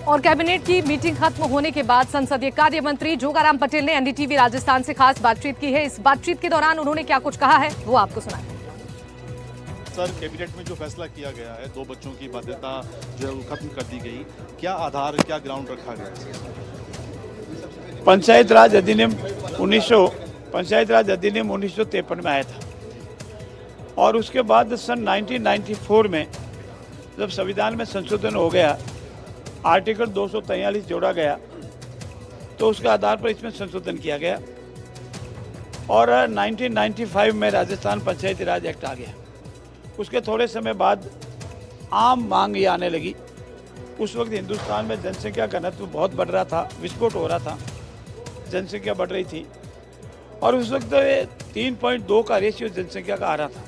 और कैबिनेट की मीटिंग खत्म होने के बाद संसदीय कार्य मंत्री जोगाराम पटेल ने एनडीटीवी राजस्थान से खास बातचीत की है। इस बातचीत के दौरान उन्होंने क्या कुछ कहा है वो आपको सुनाएं। सर, कैबिनेट में जो फैसला किया गया है, 2 बच्चों की बाध्यता जो है वो खत्म कर दी गई, क्या आधार, क्या ग्राउंड रखा गया है? पंचायत राज अधिनियम 1953 में आया था और उसके बाद सन 1994 में जब संविधान में संशोधन हो गया, आर्टिकल 243 जोड़ा गया, तो उसके आधार पर इसमें संशोधन किया गया और 1995 में राजस्थान पंचायती राज एक्ट आ गया। उसके थोड़े समय बाद आम मांग ये आने लगी। उस वक्त हिंदुस्तान में जनसंख्या घनत्व बहुत बढ़ रहा था, विस्फोट हो रहा था, जनसंख्या बढ़ रही थी और उस वक्त 3.2 का रेशियो जनसंख्या का आ रहा था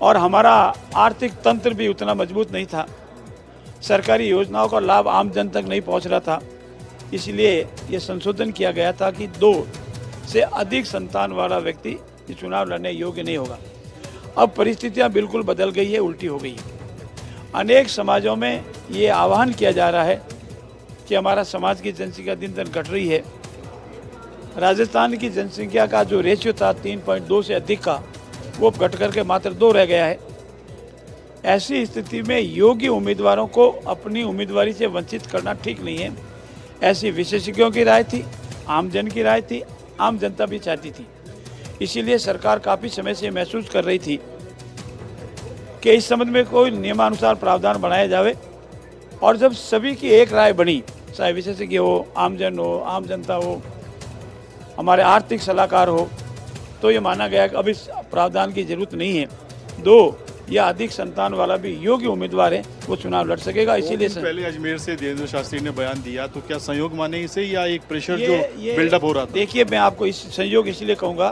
और हमारा आर्थिक तंत्र भी उतना मजबूत नहीं था। सरकारी योजनाओं का लाभ आम जन तक नहीं पहुंच रहा था। इसलिए ये संशोधन किया गया था कि 2 से अधिक संतान वाला व्यक्ति ये चुनाव लड़ने योग्य नहीं होगा। अब परिस्थितियां बिल्कुल बदल गई है, उल्टी हो गई है। अनेक समाजों में ये आह्वान किया जा रहा है कि हमारा समाज की जनसंख्या दिन दिन घट रही है। राजस्थान की जनसंख्या का जो रेशियो था 3.2 से अधिक का, वो घट करके मात्र 2 रह गया है। ऐसी स्थिति में योग्य उम्मीदवारों को अपनी उम्मीदवारी से वंचित करना ठीक नहीं है। ऐसी विशेषज्ञों की राय थी, आम जन की राय थी, आम जनता भी चाहती थी। इसीलिए सरकार काफ़ी समय से महसूस कर रही थी कि इस संबंध में कोई नियमानुसार प्रावधान बनाया जावे और जब सभी की एक राय बनी, चाहे विशेषज्ञ हो, आमजन हो, आम जनता हो, हमारे आर्थिक सलाहकार हो, तो ये माना गया कि अब इस प्रावधान की जरूरत नहीं है। 2 या अधिक संतान वाला भी योग्य उम्मीदवार है वो चुनाव लड़ सकेगा। इसीलिए पहले अजमेर से देवेंद्र शास्त्री ने बयान दिया, तो क्या संयोग माने इसे या एक प्रेशर जो बिल्डअप हो रहा था? देखिए, मैं आपको इस संयोग इसलिए कहूँगा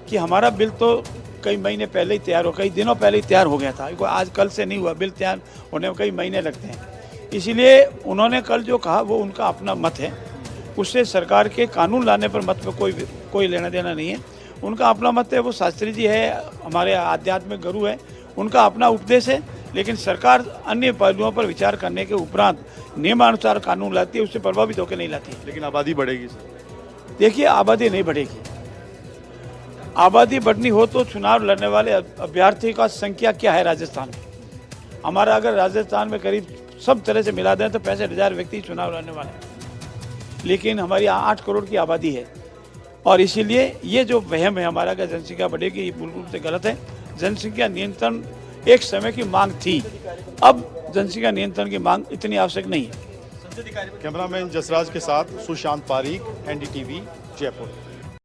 कि हमारा बिल तो कई महीने पहले ही तैयार हो, कई दिनों पहले ही तैयार हो गया था। आज कल से नहीं हुआ, बिल तैयार होने में कई महीने लगते हैं। इसीलिए उन्होंने कल जो कहा वो उनका अपना मत है, उससे सरकार के कानून लाने पर मत में कोई लेना देना नहीं है। उनका अपना मत है, वो शास्त्री जी है, हमारे आध्यात्मिक गुरु है, उनका अपना उपदेश है। लेकिन सरकार अन्य पहलुओं पर विचार करने के उपरांत नियमानुसार कानून लाती है, उससे प्रभावित होकर नहीं लाती है। लेकिन आबादी बढ़ेगी सर? देखिए, आबादी नहीं बढ़ेगी। आबादी बढ़नी हो तो चुनाव लड़ने वाले अभ्यर्थी का संख्या क्या है राजस्थान में? हमारा अगर राजस्थान में करीब सब तरह से मिला दें तो 65,000 व्यक्ति चुनाव लड़ने वाले हैं। लेकिन हमारी 8 करोड़ की आबादी है और इसीलिए ये जो वहम है हमारा कि जनसंख्या बढ़ेगी, ये बिल्कुल से गलत है। जनसंख्या नियंत्रण एक समय की मांग थी, अब जनसंख्या नियंत्रण की मांग इतनी आवश्यक नहीं है। कैमरामैन जसराज के साथ सुशांत पारीक, एनडीटीवी, जयपुर।